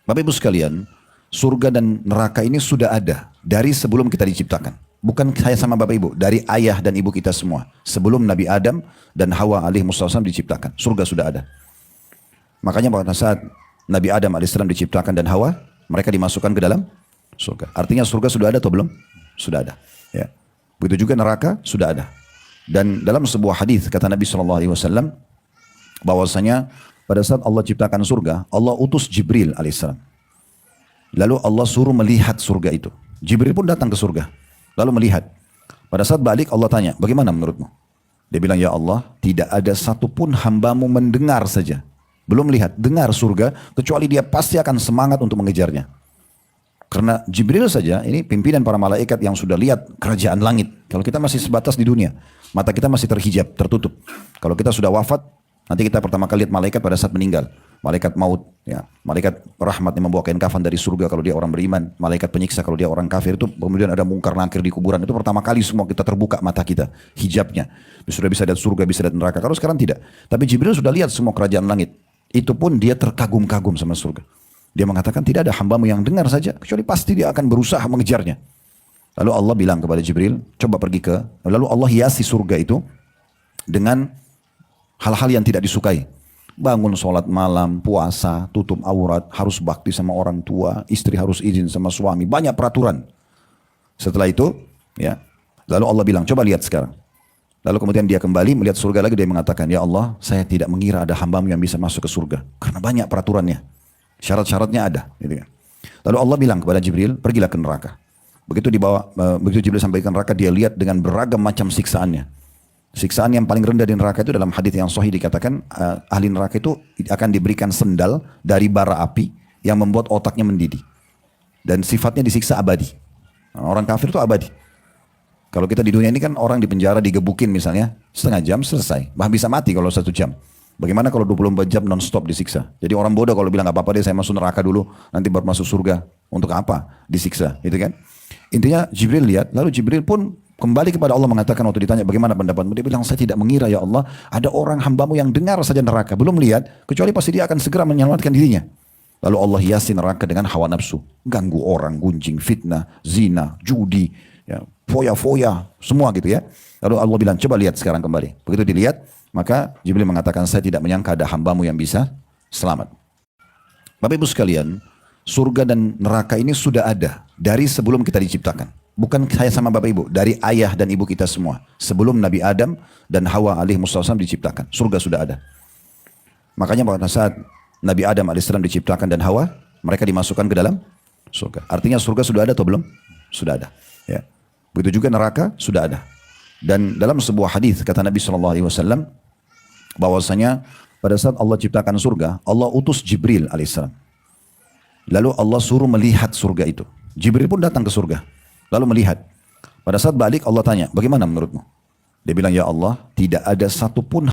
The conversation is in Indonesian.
Bapak Ibu sekalian, surga dan neraka ini sudah ada dari sebelum kita diciptakan. Bukan saya sama Bapak Ibu, dari ayah dan ibu kita semua. Sebelum Nabi Adam dan Hawa alaihissalam diciptakan, surga sudah ada. Makanya pada saat Nabi Adam alaihissalam diciptakan dan Hawa, mereka dimasukkan ke dalam surga. Artinya surga sudah ada atau belum? Sudah ada. Ya. Begitu juga neraka sudah ada. Dan dalam sebuah hadis kata Nabi SAW, bahwasanya pada saat Allah ciptakan surga, Allah utus Jibril alaihissalam. Lalu Allah suruh melihat surga itu. Jibril pun datang ke surga, lalu melihat. Pada saat balik Allah tanya, bagaimana menurutmu? Dia bilang, ya Allah, tidak ada satupun hambamu mendengar saja, belum lihat, dengar surga, kecuali dia pasti akan semangat untuk mengejarnya. Karena Jibril saja, ini pimpinan para malaikat yang sudah lihat kerajaan langit. Kalau kita masih sebatas di dunia, mata kita masih terhijab, tertutup. Kalau kita sudah wafat, nanti kita pertama kali lihat malaikat pada saat meninggal. Malaikat maut, ya, malaikat rahmat yang membawa kain kafan dari surga kalau dia orang beriman. Malaikat penyiksa kalau dia orang kafir itu. Kemudian ada mungkar nakir di kuburan. Itu pertama kali semua kita terbuka mata kita, hijabnya. Sudah bisa lihat surga, bisa lihat neraka. Kalau sekarang tidak. Tapi Jibril sudah lihat semua kerajaan langit. Itu pun dia terkagum-kagum sama surga. Dia mengatakan tidak ada hambamu yang dengar saja, kecuali pasti dia akan berusaha mengejarnya. Lalu Allah bilang kepada Jibril, coba pergi ke. Lalu Allah hiasi surga itu dengan hal-hal yang tidak disukai. Bangun sholat malam, puasa, tutup aurat, harus bakti sama orang tua, istri harus izin sama suami, banyak peraturan. Setelah itu, ya, lalu Allah bilang, coba lihat sekarang. Lalu kemudian dia kembali melihat surga lagi, dia mengatakan, ya Allah, saya tidak mengira ada hambamu yang bisa masuk ke surga, karena banyak peraturannya, syarat-syaratnya ada. Gitu kan. Lalu Allah bilang kepada Jibril, pergilah ke neraka. Begitu Jibril sampai ke neraka, dia lihat dengan beragam macam siksaannya. Siksaan yang paling rendah di neraka itu dalam hadis yang sahih dikatakan ahli neraka itu akan diberikan sendal dari bara api yang membuat otaknya mendidih. Dan sifatnya disiksa abadi. Orang kafir itu abadi. Kalau kita di dunia ini kan orang di penjara digebukin misalnya setengah jam selesai. Bahkan bisa mati kalau 1 jam. Bagaimana kalau 24 jam non-stop disiksa? Jadi orang bodoh kalau bilang gak apa-apa deh saya masuk neraka dulu nanti baru masuk surga. Untuk apa? Disiksa. Gitu kan? Intinya Jibril lihat lalu Jibril pun kembali kepada Allah mengatakan waktu ditanya bagaimana pendapatmu, dia bilang saya tidak mengira ya Allah ada orang hambamu yang dengar saja neraka belum lihat kecuali pasti dia akan segera menyelamatkan dirinya. Lalu Allah hiasi neraka dengan hawa nafsu, ganggu orang, gunjing, fitnah, zina, judi, ya, foya-foya, semua gitu ya. Lalu Allah bilang coba lihat sekarang kembali. Begitu dilihat maka Jibril mengatakan saya tidak menyangka ada hambamu yang bisa selamat. Bapak Ibu sekalian, surga dan neraka ini sudah ada dari sebelum kita diciptakan. Bukan saya sama Bapak Ibu, dari ayah dan ibu kita semua. Sebelum Nabi Adam dan Hawa alaihissalam diciptakan, surga sudah ada. Makanya pada saat Nabi Adam alaihissalam diciptakan dan Hawa, mereka dimasukkan ke dalam surga. Artinya surga sudah ada atau belum? Sudah ada. Ya. Begitu juga neraka sudah ada. Dan dalam sebuah hadis kata Nabi SAW, bahwasanya pada saat Allah ciptakan surga, Allah utus Jibril alaihissalam. Lalu Allah suruh melihat surga itu. Jibril pun datang ke surga. Lalu melihat. Pada saat balik Allah tanya, bagaimana menurutmu? Dia bilang, ya Allah, tidak ada satupun